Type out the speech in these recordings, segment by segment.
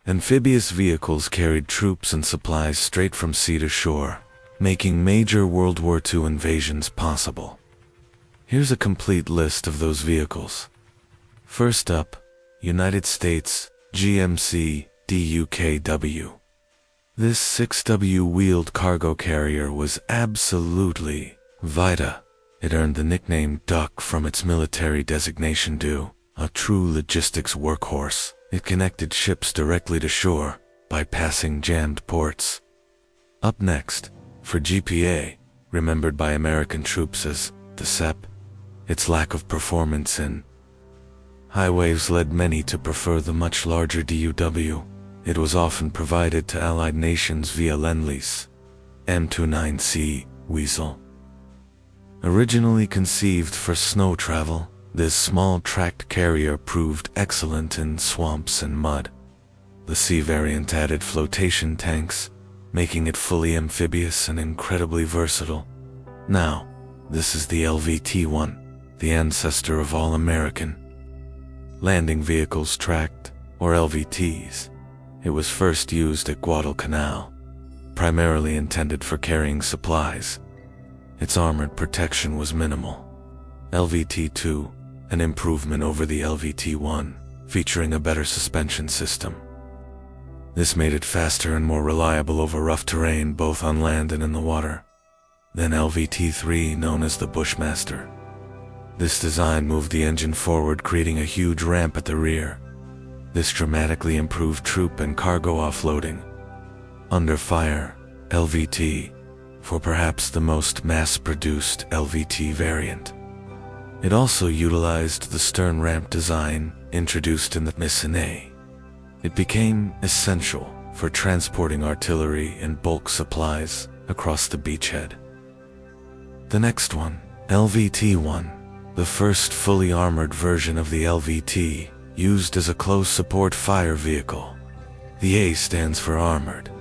Amphibious vehicles carried troops and supplies straight from sea to shore, making major World War II invasions possible. Here's a complete list of those vehicles. First up, United States GMC DUKW. This 6W-wheeled cargo carrier was absolutely vita. It earned the nickname Duck from its military designation due, a true logistics workhorse. It connected ships directly to shore, bypassing jammed ports. Up next, for GPA, remembered by American troops as the SEP, its lack of performance in highways led many to prefer the much larger DUW. It was often provided to Allied nations via Lend-Lease. M29C Weasel. Originally conceived for snow travel, this small tracked carrier proved excellent in swamps and mud. The C variant added flotation tanks, making it fully amphibious and incredibly versatile. Now, this is the LVT-1, the ancestor of all American landing vehicles tracked, or LVTs. It was first used at Guadalcanal, primarily intended for carrying supplies. Its armored protection was minimal. LVT-2, an improvement over the LVT-1, featuring a better suspension system. This made it faster and more reliable over rough terrain both on land and in the water. Then LVT-3, known as the Bushmaster. This design moved the engine forward, creating a huge ramp at the rear. This dramatically improved troop and cargo offloading. Under fire, LVT, for perhaps the most mass-produced LVT variant. It also utilized the stern ramp design introduced in the Missine. It became essential for transporting artillery and bulk supplies across the beachhead. The next one, LVT-1, the first fully armored version of the LVT, used as a close support fire vehicle. The A stands for armored.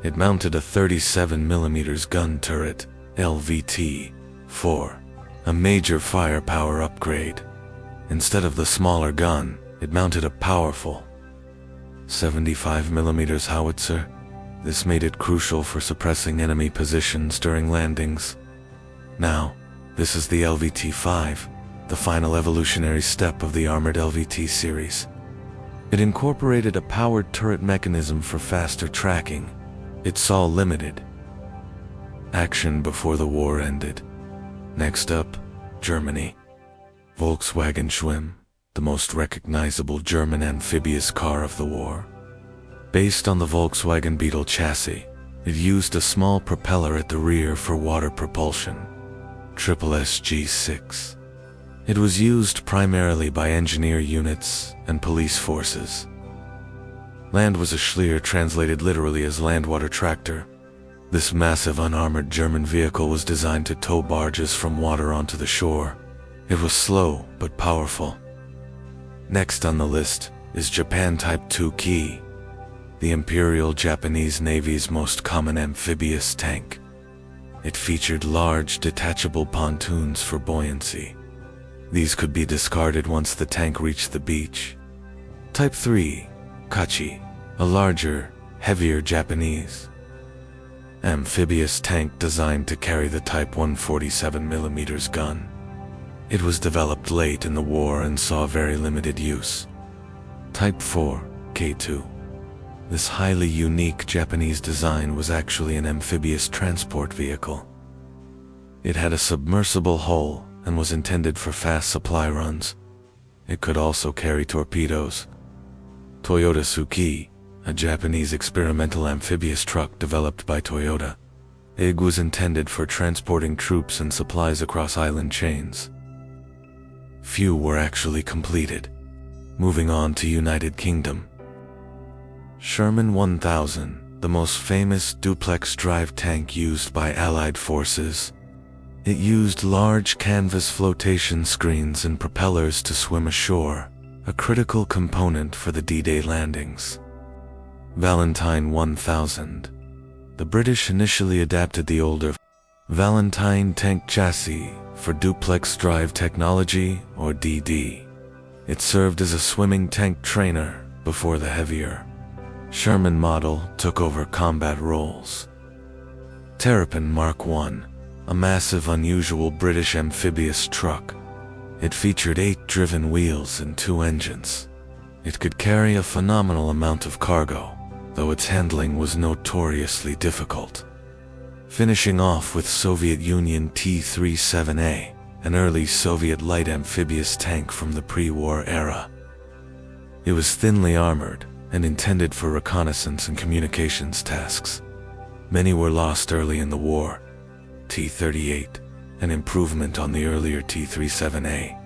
It mounted a 37mm gun turret, LVT-4, a major firepower upgrade. Instead of the smaller gun, it mounted a powerful 75mm howitzer. This made it crucial for suppressing enemy positions during landings. Now, this is the LVT-5, the final evolutionary step of the armored LVT series. It incorporated a powered turret mechanism for faster tracking. It saw limited action before the war ended. Next up, Germany. Volkswagen Schwimm, the most recognizable German amphibious car of the war. Based on the Volkswagen Beetle chassis, it used a small propeller at the rear for water propulsion. SSG-6. It was used primarily by engineer units and police forces. Land was a Schlier, translated literally as land-water tractor. This massive unarmored German vehicle was designed to tow barges from water onto the shore. It was slow but powerful. Next on the list is Japan Type 2 Ki, the Imperial Japanese Navy's most common amphibious tank. It featured large detachable pontoons for buoyancy. These could be discarded once the tank reached the beach. Type 3 Kachi, a larger, heavier Japanese amphibious tank designed to carry the Type 147mm gun. It was developed late in the war and saw very limited use. Type 4 K2. This highly unique Japanese design was actually an amphibious transport vehicle. It had a submersible hull and was intended for fast supply runs. It could also carry torpedoes. Toyota Tsuki, a Japanese experimental amphibious truck developed by Toyota. It was intended for transporting troops and supplies across island chains. Few were actually completed. Moving on to United Kingdom. Sherman 1000, the most famous duplex drive tank used by Allied forces. It used large canvas flotation screens and propellers to swim ashore, a critical component for the D-Day landings. Valentine 1000. The British initially adapted the older Valentine tank chassis for duplex drive technology, or DD. It served as a swimming tank trainer before the heavier Sherman model took over combat roles. Terrapin Mark I, a massive unusual British amphibious truck. It featured 8 driven wheels and 2 engines. It could carry a phenomenal amount of cargo, though its handling was notoriously difficult. Finishing off with Soviet Union T-37A, an early Soviet light amphibious tank from the pre-war era. It was thinly armored and intended for reconnaissance and communications tasks. Many were lost early in the war. T-38, an improvement on the earlier T-37A.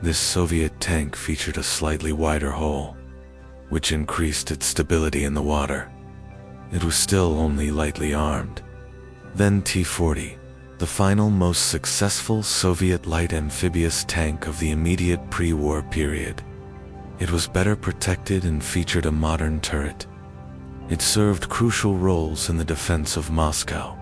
This Soviet tank featured a slightly wider hull, which increased its stability in the water. It was still only lightly armed. Then T-40, the final most successful Soviet light amphibious tank of the immediate pre-war period. It was better protected and featured a modern turret. It served crucial roles in the defense of Moscow.